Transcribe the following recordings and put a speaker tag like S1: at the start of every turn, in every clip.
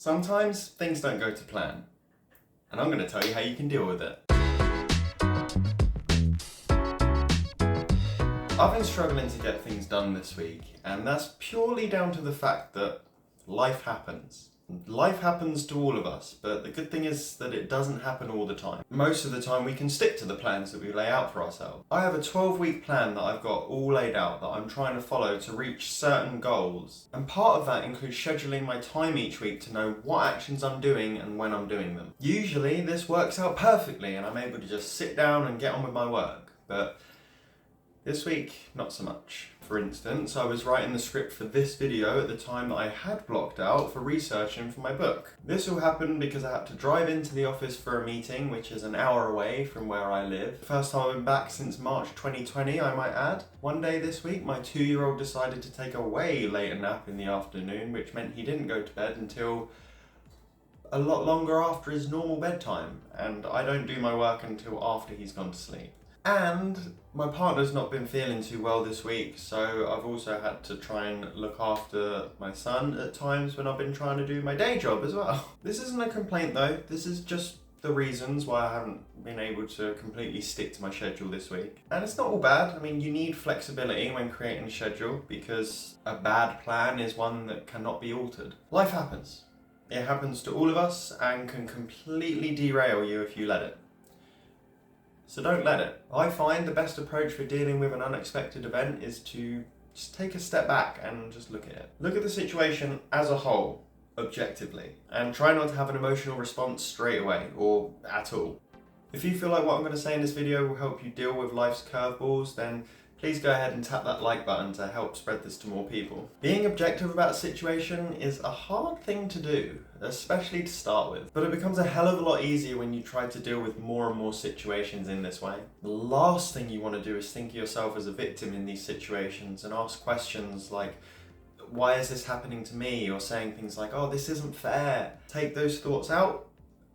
S1: Sometimes things don't go to plan, and I'm going to tell you how you can deal with it. I've been struggling to get things done this week, and that's purely down to the fact that life happens. Life happens to all of us, but the good thing is that it doesn't happen all the time. Most of the time we can stick to the plans that we lay out for ourselves. I have a 12-week plan that I've got all laid out that I'm trying to follow to reach certain goals. And part of that includes scheduling my time each week to know what actions I'm doing and when I'm doing them. Usually this works out perfectly and I'm able to just sit down and get on with my work. But this week, not so much. For instance, I was writing the script for this video at the time that I had blocked out for researching for my book. This all happened because I had to drive into the office for a meeting, which is an hour away from where I live. First time I've been back since March 2020, I might add. One day this week, my 2-year-old decided to take a way later nap in the afternoon, which meant he didn't go to bed until a lot longer after his normal bedtime, and I don't do my work until after he's gone to sleep. And my partner's not been feeling too well this week, so I've also had to try and look after my son at times when I've been trying to do my day job as well. This isn't a complaint though, this is just the reasons why I haven't been able to completely stick to my schedule this week. And it's not all bad. I mean, you need flexibility when creating a schedule because a bad plan is one that cannot be altered. Life happens. It happens to all of us and can completely derail you if you let it. So don't let it. I find the best approach for dealing with an unexpected event is to just take a step back and just look at it. Look at the situation as a whole, objectively, and try not to have an emotional response straight away or at all. If you feel like what I'm going to say in this video will help you deal with life's curveballs, then please go ahead and tap that like button to help spread this to more people. Being objective about a situation is a hard thing to do, especially to start with, but it becomes a hell of a lot easier when you try to deal with more and more situations in this way. The last thing you want to do is think of yourself as a victim in these situations and ask questions like, why is this happening to me? Or saying things like, oh, this isn't fair. Take those thoughts out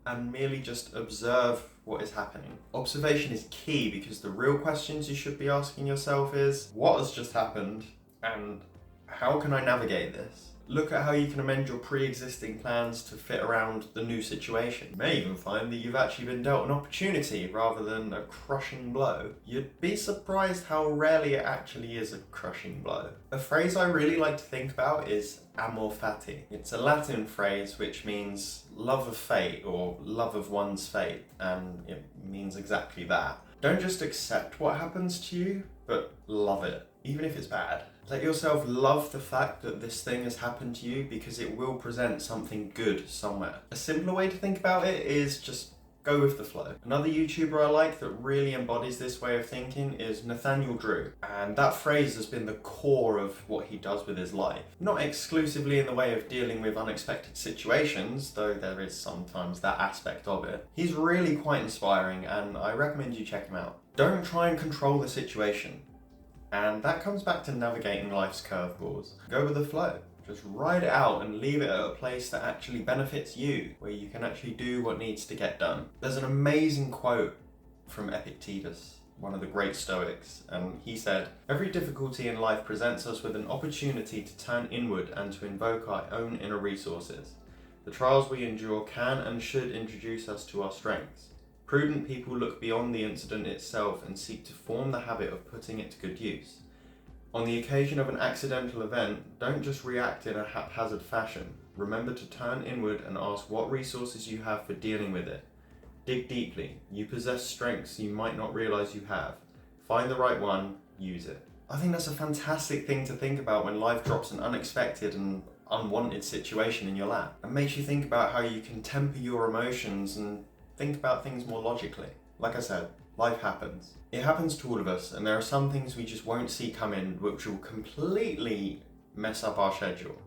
S1: and merely just observe what is happening. Observation is key because the real questions you should be asking yourself is, what has just happened and how can I navigate this? Look at how you can amend your pre-existing plans to fit around the new situation. You may even find that you've actually been dealt an opportunity rather than a crushing blow. You'd be surprised how rarely it actually is a crushing blow. A phrase I really like to think about is Amor, Fati. It's a Latin phrase which means love of fate or love of one's fate, and it means exactly that. Don't just accept what happens to you, but love it, even if it's bad. Let yourself love the fact that this thing has happened to you because it will present something good somewhere. A simpler way to think about it is just go with the flow. Another YouTuber I like that really embodies this way of thinking is Nathaniel Drew. And that phrase has been the core of what he does with his life. Not exclusively in the way of dealing with unexpected situations, though there is sometimes that aspect of it. He's really quite inspiring and I recommend you check him out. Don't try and control the situation. And that comes back to navigating life's curveballs. Go with the flow. Just ride it out and leave it at a place that actually benefits you, where you can actually do what needs to get done. There's an amazing quote from Epictetus, one of the great Stoics, and he said, "Every difficulty in life presents us with an opportunity to turn inward and to invoke our own inner resources. The trials we endure can and should introduce us to our strengths. Prudent people look beyond the incident itself and seek to form the habit of putting it to good use. On the occasion of an accidental event, don't just react in a haphazard fashion. Remember to turn inward and ask what resources you have for dealing with it. Dig deeply. You possess strengths you might not realize you have. Find the right one, use it." I think that's a fantastic thing to think about when life drops an unexpected and unwanted situation in your lap. It makes you think about how you can temper your emotions and think about things more logically. Like I said, life happens. It happens to all of us, and there are some things we just won't see coming which will completely mess up our schedule.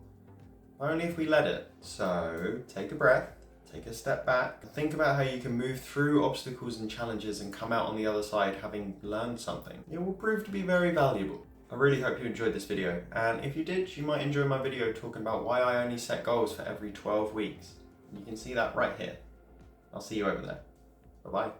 S1: Only if we let it. So take a breath, take a step back, think about how you can move through obstacles and challenges and come out on the other side having learned something. It will prove to be very valuable. I really hope you enjoyed this video, and if you did, you might enjoy my video talking about why I only set goals for every 12 weeks. You can see that right here. I'll see you over there. Bye-bye.